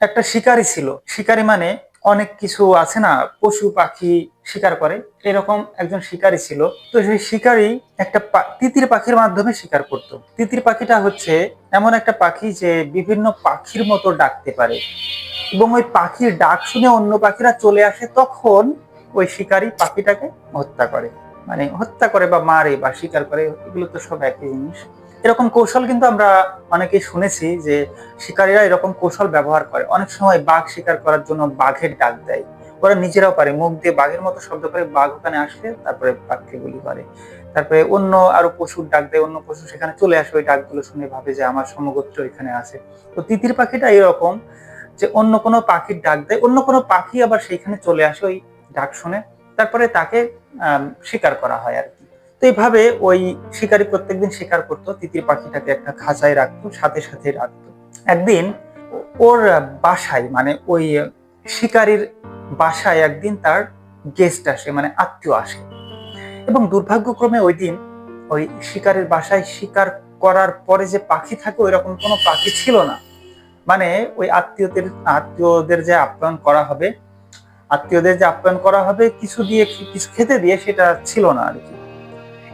একটা শিকারী ছিল। শিকারী মানে অনেক কিছু আছে না, পশু পাখি শিকার করে, এরকম একজন শিকারী ছিল। তো সেই শিকারী একটা তিতির পাখির মাধ্যমে শিকার করত। তিতির পাখিটা হচ্ছে এমন একটা পাখি যে বিভিন্ন পাখির মতো ডাকতে পারে, এবং ওই পাখির ডাক শুনে অন্য পাখিরা চলে আসে, তখন ওই শিকারী পাখিটাকে হত্যা করে। মানে হত্যা করে বা মারে বা শিকার করে, এগুলো তো সব একই জিনিস। এরকম কৌশল কিন্তু আমরা অনেকেই শুনেছি যে শিকারীরা এরকম কৌশল ব্যবহার করে। অনেক সময় বাঘ শিকার করার জন্য বাঘের ডাক দেয়, ওরা নিজেরাও পারে, মুখ দিয়ে বাঘের মতো শব্দ করে বাঘ ওখানে আসলে তারপরে বাঘকে গুলি করে। তারপরে অন্য আরো পশুর ডাক দেয়, অন্য পশু সেখানে চলে আসে, ওই ডাকগুলো শুনে ভাবে যে আমার সমগোত্র এখানে আছে। তো তিতির পাখিটা এরকম, যে অন্য কোনো পাখির ডাক দেয়, অন্য কোনো পাখি আবার সেইখানে চলে আসে ওই ডাক শুনে, তারপরে তাকে শিকার করা হয় আর কি। তো এইভাবে ওই শিকারী প্রত্যেকদিন শিকার করতো, তিতির পাখিটাকে একটা খাঁচায় রাখতো, সাথে সাথে রাখতো। একদিন ওর বাসায়, মানে ওই শিকারীর বাসায় একদিন তার গেস্ট আসে, মানে আত্মীয় আসে, এবং দুর্ভাগ্যক্রমে ওই দিন ওই শিকারের বাসায় শিকার করার পরে যে পাখি থাকে ওইরকম কোনো পাখি ছিল না। মানে ওই আত্মীয়দের যে আপ্যায়ন করা হবে, কিছু দিয়ে, কিছু খেতে দিয়ে, সেটা ছিল না আর কি।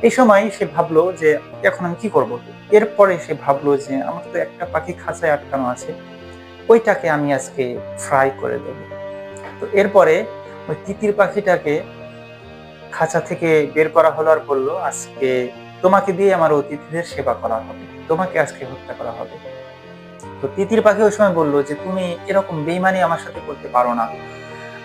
এই সময় সে ভাবলো যে এখন আমি কি করবো। এরপরে সে ভাবলো যে আমার তো একটা পাখি খাঁচায় আটকানো আছে, ওইটাকে আমি আজকে ফ্রাই করে দেবো। তো এরপরে ওই তিতির পাখিটাকে খাঁচা থেকে বের করা হলো, আর বললো আজকে তোমাকে দিয়ে আমার অতিথিদের সেবা করা হবে, তোমাকে আজকে হত্যা করা হবে। তো তিতির পাখি ওই সময় বললো যে তুমি এরকম বেইমানি আমার সাথে করতে পারো না।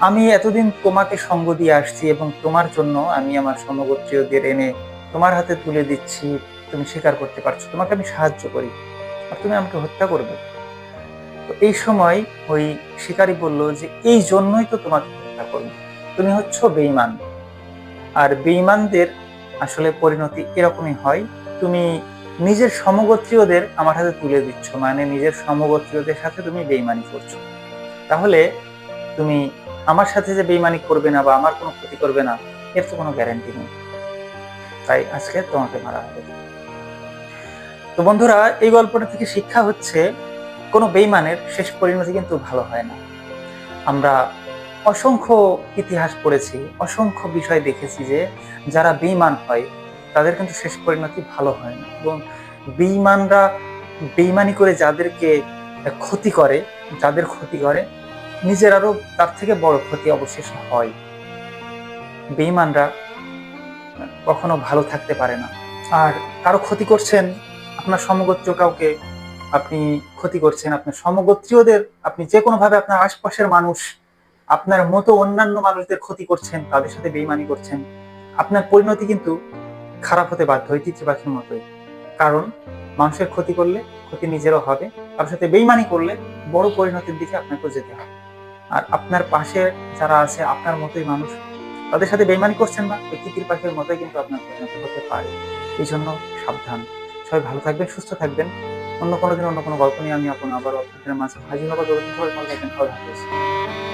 আমি এতদিন তোমাকে সঙ্গ দিয়ে আসছি, এবং তোমার জন্য আমি আমার সমগোত্রীয়দের এনে তোমার হাতে তুলে দিচ্ছি, তুমি স্বীকার করতে পারছো, তোমাকে আমি সাহায্য করি, আর তুমি আমাকে হত্যা করবে। তো এই সময় ওই শিকারী বলল যে এই জন্যই তো তোমাকে হত্যা করবে, তুমি হচ্ছ বেঈমান, আর বেঈমানদের আসলে পরিণতি এরকমই হয়। তুমি নিজের সমগোত্রীয়দের আমার হাতে তুলে দিচ্ছ, মানে নিজের সমগোত্রীয়দের সাথে তুমি বেঈমানি করছো। তাহলে তুমি আমার সাথে যে বেঈমানি করবে না বা আমার কোনো ক্ষতি করবে না, এর তো কোনো গ্যারান্টি নেই, তাই আজকে তোমাকে মারা হবে। তো বন্ধুরা, এই গল্পটা থেকে শিক্ষা হচ্ছে কোনো বেঈমানের শেষ পরিণতি কিন্তু ভালো হয় না। আমরা অসংখ্য ইতিহাস পড়েছি, অসংখ্য বিষয় দেখেছি যে যারা বেঈমান হয় তাদের কিন্তু শেষ পরিণতি ভালো হয় না, এবং বেঈমানরা বেঈমানি করে যাদেরকে ক্ষতি করে, যাদের ক্ষতি করে, নিজের আরো তার থেকে বড় ক্ষতি অবশেষে হয়। বেঈমানরা কখনো ভালো থাকতে পারে না। আর কারো ক্ষতি করছেন, আপনার সমগোত্র কাউকে আপনি ক্ষতি করছেন, আপনার সমগোত্রীয়দের, আপনি যে কোনো ভাবে আপনার আশপাশের মানুষ, আপনার মতো অন্যান্য মানুষদের ক্ষতি করছেন, তাদের সাথে বেইমানি করছেন, আপনার পরিণতি কিন্তু খারাপ হতে বাধ্য, ওই তিতির পাখির মতোই। কারণ মানুষের ক্ষতি করলে ক্ষতি নিজেরও হবে, তার সাথে বেইমানি করলে বড় পরিণতির দিকে আপনাকে যেতে হবে। আর আপনার পাশে যারা আছে আপনার মতোই মানুষ, তাদের সাথে বেইমানি করছেন না, ওই তিতির পাখির মতোই কিন্তু আপনার পরিণতি হতে পারে। এই জন্য সাবধান। সবাই ভালো থাকবেন, সুস্থ থাকবেন। অন্য কোনো দিন অন্য কোনো গল্প নিয়ে আমি আবারও আপনাদের মাঝে হাজির হবো। সবাই ভালো থাকবেন। আল্লাহ হাফেজ।